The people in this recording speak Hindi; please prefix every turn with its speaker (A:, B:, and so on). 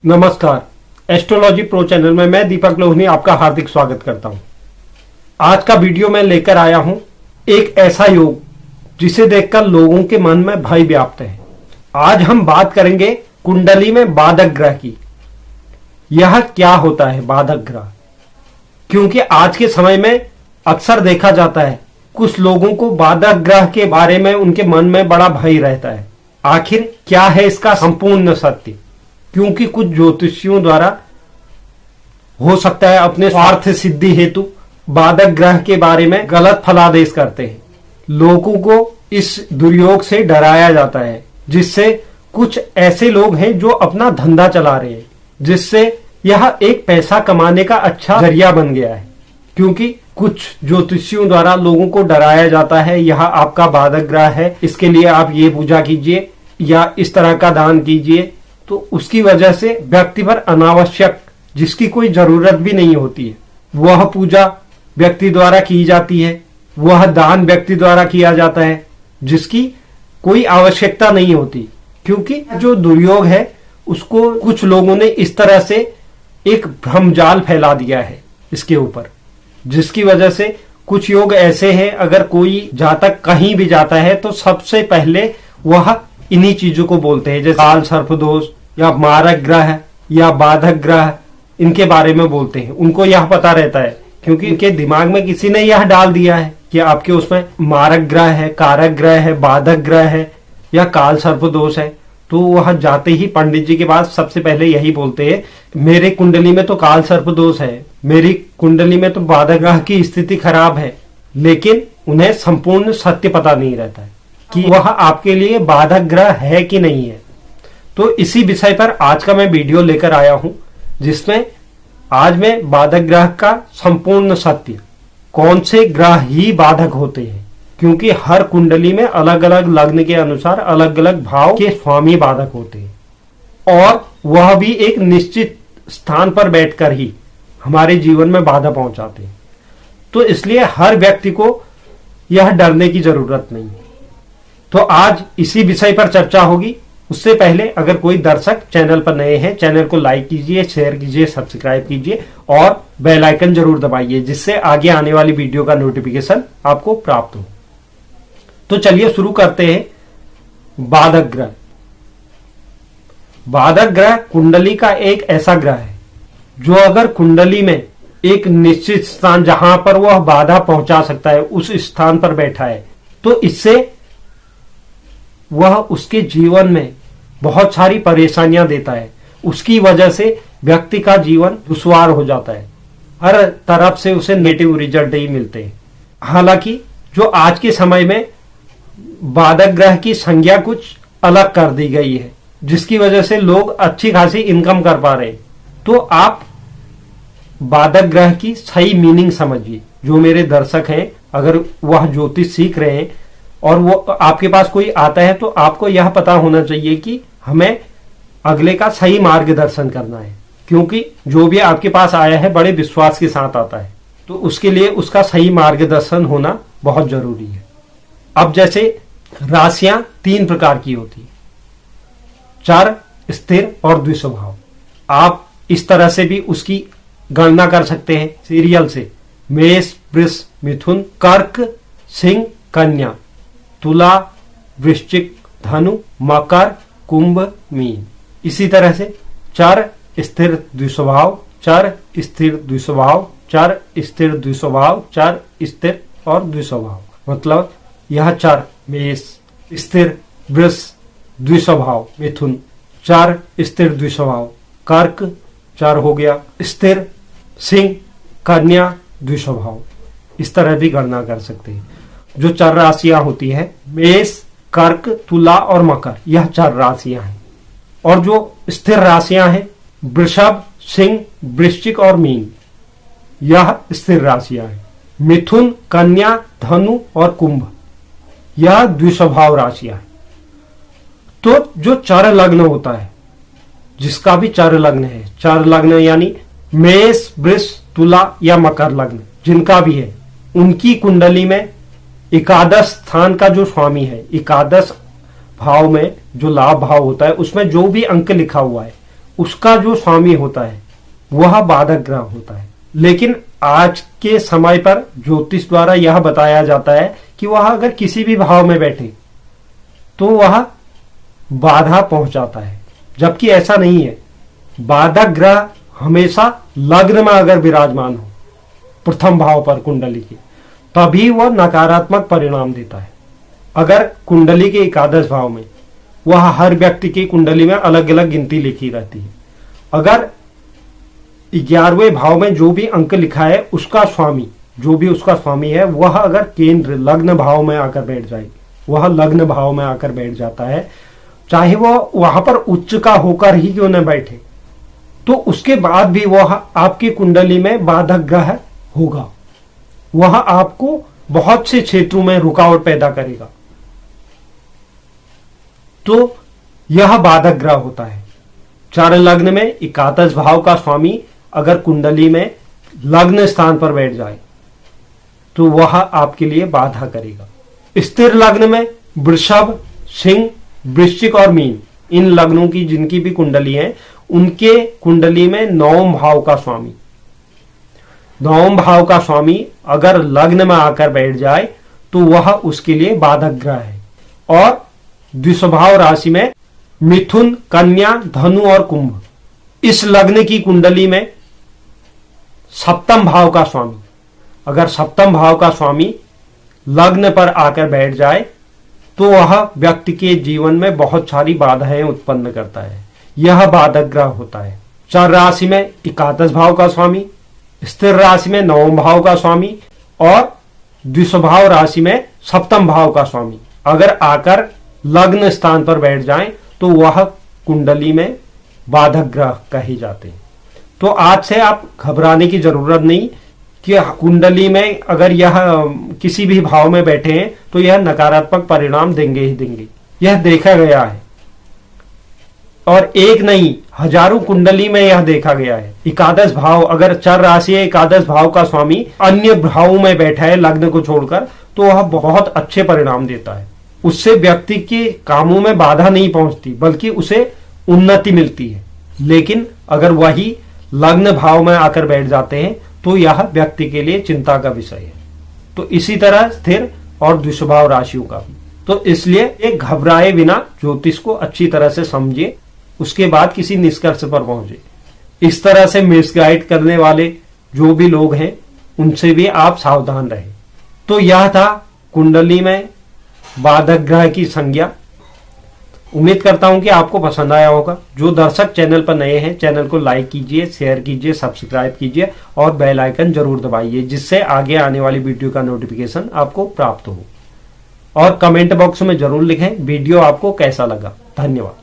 A: नमस्कार। एस्ट्रोलॉजी प्रो चैनल में मैं दीपक लोहनी आपका हार्दिक स्वागत करता हूं। आज का वीडियो मैं लेकर आया हूं एक ऐसा योग जिसे देखकर लोगों के मन में भय व्याप्त है। आज हम बात करेंगे कुंडली में बाधक ग्रह की। यह क्या होता है बाधक ग्रह? क्योंकि आज के समय में अक्सर देखा जाता है कुछ लोगों को बाधक ग्रह के बारे में उनके मन में बड़ा भय रहता है। आखिर क्या है इसका संपूर्ण सत्य? क्योंकि कुछ ज्योतिषियों द्वारा हो सकता है अपने स्वार्थ सिद्धि हेतु बाधक ग्रह के बारे में गलत फलादेश करते हैं। लोगों को इस दुर्योग से डराया जाता है, जिससे कुछ ऐसे लोग हैं जो अपना धंधा चला रहे हैं, जिससे यह एक पैसा कमाने का अच्छा जरिया बन गया है। क्योंकि कुछ ज्योतिषियों द्वारा लोगों को डराया जाता है, यह आपका बाधक ग्रह है, इसके लिए आप ये पूजा कीजिए या इस तरह का दान कीजिए। तो उसकी वजह से व्यक्ति पर अनावश्यक, जिसकी कोई जरूरत भी नहीं होती है, वह पूजा व्यक्ति द्वारा की जाती है, वह दान व्यक्ति द्वारा किया जाता है, जिसकी कोई आवश्यकता नहीं होती। क्योंकि जो दुर्योग है उसको कुछ लोगों ने इस तरह से एक भ्रमजाल फैला दिया है इसके ऊपर, जिसकी वजह से कुछ योग ऐसे हैं, अगर कोई जातक कहीं भी जाता है तो सबसे पहले वह इन्हीं चीजों को बोलते हैं, जैसे काल सर्प दोष या मारक ग्रह या बाधक ग्रह, इनके बारे में बोलते हैं। उनको यह पता रहता है क्योंकि इनके दिमाग में किसी ने यह डाल दिया है कि आपके उसमें मारक ग्रह है, कारक ग्रह है, बाधक ग्रह है या काल सर्प दोष है। तो वह जाते ही पंडित जी के पास सबसे पहले यही बोलते हैं, मेरे कुंडली में तो काल सर्प दोष है, मेरी कुंडली में तो बाधक ग्रह की स्थिति खराब है। लेकिन उन्हें संपूर्ण सत्य पता नहीं रहता है कि वह आपके लिए बाधक ग्रह है कि नहीं है। तो इसी विषय पर आज का मैं वीडियो लेकर आया हूं, जिसमें आज मैं बाधक ग्रह का संपूर्ण सत्य, कौन से ग्रह ही बाधक होते हैं, क्योंकि हर कुंडली में अलग अलग लग्न के अनुसार अलग अलग भाव के स्वामी बाधक होते हैं, और वह भी एक निश्चित स्थान पर बैठकर ही हमारे जीवन में बाधा पहुंचाते हैं। तो इसलिए हर व्यक्ति को यह डरने की जरूरत नहीं है। तो आज इसी विषय पर चर्चा होगी। उससे पहले अगर कोई दर्शक चैनल पर नए हैं, चैनल को लाइक कीजिए, शेयर कीजिए, सब्सक्राइब कीजिए और बेल आइकन जरूर दबाइए, जिससे आगे आने वाली वीडियो का नोटिफिकेशन आपको प्राप्त हो। तो चलिए शुरू करते हैं। बाधक ग्रह। बाधक ग्रह कुंडली का एक ऐसा ग्रह है जो अगर कुंडली में एक निश्चित स्थान जहां पर वह बाधा पहुंचा सकता है उस स्थान पर बैठा है, तो इससे वह उसके जीवन में बहुत सारी परेशानियां देता है। उसकी वजह से व्यक्ति का जीवन दुश्वार हो जाता है, हर तरफ से उसे नेगेटिव रिजल्ट ही मिलते हैं। हालांकि जो आज के समय में बाधक ग्रह की संज्ञा कुछ अलग कर दी गई है, जिसकी वजह से लोग अच्छी खासी इनकम कर पा रहे हैं। तो आप बाधक ग्रह की सही मीनिंग समझिए। जो मेरे दर्शक हैं, अगर वह ज्योतिष सीख रहे हैं और वो आपके पास कोई आता है, तो आपको यह पता होना चाहिए कि हमें अगले का सही मार्गदर्शन करना है। क्योंकि जो भी आपके पास आया है बड़े विश्वास के साथ आता है, तो उसके लिए उसका सही मार्गदर्शन होना बहुत जरूरी है। अब जैसे राशियां 3 प्रकार की होती है, चर, स्थिर और द्विस्वभाव। आप इस तरह से भी उसकी गणना कर सकते हैं सीरियल से, मेष, वृष, मिथुन, कर्क, सिंह, कन्या, तुला, वृश्चिक, धनु, मकर, कुंभ, मीन। इसी तरह से चर, स्थिर, द्विस्वभाव, चर, स्थिर, द्विस्वभाव, चर, स्थिर, द्विस्वभाव, चर, स्थिर और द्विस्वभाव। मतलब यह चर मेष, स्थिर वृष, द्विस्वभाव मिथुन, चर स्थिर द्विस्वभाव कर्क, चर हो गया, स्थिर सिंह, कन्या द्विस्वभाव। इस तरह भी गणना कर सकते हैं। जो चर राशियां होती है मेष, कर्क, तुला और मकर, यह चर राशियां हैं। और जो स्थिर राशियां हैं वृषभ, सिंह, वृश्चिक और मीन, यह स्थिर राशियां हैं। मिथुन, कन्या, धनु और कुंभ, यह द्विस्वभाव राशियां हैं। तो जो चर लग्न होता है, जिसका भी चर लग्न है, चर लग्न यानी मेष, वृष, तुला या मकर लग्न जिनका भी है, उनकी कुंडली में एकादश स्थान का जो स्वामी है, एकादश भाव में जो लाभ भाव होता है उसमें जो भी अंक लिखा हुआ है उसका जो स्वामी होता है वह बाधक ग्रह होता है। लेकिन आज के समय पर ज्योतिष द्वारा यह बताया जाता है कि वह अगर किसी भी भाव में बैठे तो वह बाधा पहुंचाता है, जबकि ऐसा नहीं है। बाधक ग्रह हमेशा लग्न में अगर विराजमान हो प्रथम भाव पर कुंडली के, तभी वह नकारात्मक परिणाम देता है। अगर कुंडली के एकादश भाव में, वह हर व्यक्ति की कुंडली में अलग अलग गिनती लिखी रहती है। अगर 11वें भाव में जो भी अंक लिखा है उसका स्वामी, जो भी उसका स्वामी है, वह अगर केंद्र लग्न भाव में आकर बैठ जाए, वह लग्न भाव में आकर बैठ जाता है, चाहे वह वहां पर उच्च का होकर ही क्यों न बैठे, तो उसके बाद भी वह आपकी कुंडली में बाधक ग्रह होगा। वह आपको बहुत से क्षेत्रों में रुकावट पैदा करेगा। तो यह बाधक ग्रह होता है। चार लग्न में एकादश भाव का स्वामी अगर कुंडली में लग्न स्थान पर बैठ जाए तो वह आपके लिए बाधा करेगा। स्थिर लग्न में वृषभ, सिंह, वृश्चिक और मीन, इन लग्नों की जिनकी भी कुंडली है, उनके कुंडली में नवम भाव का स्वामी, नवम भाव का स्वामी अगर लग्न में आकर बैठ जाए तो वह उसके लिए बाधक ग्रह है। और द्विस्वभाव राशि में मिथुन, कन्या, धनु और कुंभ, इस लग्न की कुंडली में सप्तम भाव का स्वामी, अगर सप्तम भाव का स्वामी लग्न पर आकर बैठ जाए तो वह व्यक्ति के जीवन में बहुत सारी बाधाएं उत्पन्न करता है। यह बाधक ग्रह होता है। चर राशि में एकादश भाव का स्वामी, स्थिर राशि में नवम भाव का स्वामी और द्विस्वभाव राशि में सप्तम भाव का स्वामी अगर आकर लग्न स्थान पर बैठ जाएं तो वह कुंडली में बाधक ग्रह कहे जाते हैं। तो आज से आप घबराने की जरूरत नहीं कि कुंडली में अगर यह किसी भी भाव में बैठे हैं तो यह नकारात्मक परिणाम देंगे ही देंगे। यह देखा गया है और एक नहीं हजारों कुंडली में यह देखा गया है। एकादश भाव अगर चर राशि है, एकादश भाव का स्वामी अन्य भावों में बैठा है लग्न को छोड़कर, तो वह बहुत अच्छे परिणाम देता है। उससे व्यक्ति के कामों में बाधा नहीं पहुंचती बल्कि उसे उन्नति मिलती है। लेकिन अगर वही लग्न भाव में आकर बैठ जाते हैं तो यह व्यक्ति के लिए चिंता का विषय है। तो इसी तरह स्थिर और द्विस्वभाव राशियों का भी। तो इसलिए एक घबराए बिना ज्योतिष को अच्छी तरह से समझिए, उसके बाद किसी निष्कर्ष पर पहुंचे। इस तरह से मिसगाइड करने वाले जो भी लोग हैं उनसे भी आप सावधान रहे। तो यह था कुंडली में बाधक ग्रह की संज्ञा। उम्मीद करता हूं कि आपको पसंद आया होगा। जो दर्शक चैनल पर नए हैं, चैनल को लाइक कीजिए, शेयर कीजिए, सब्सक्राइब कीजिए और बेल आइकन जरूर दबाइए, जिससे आगे आने वाली वीडियो का नोटिफिकेशन आपको प्राप्त हो। और कमेंट बॉक्स में जरूर लिखें वीडियो आपको कैसा लगा। धन्यवाद।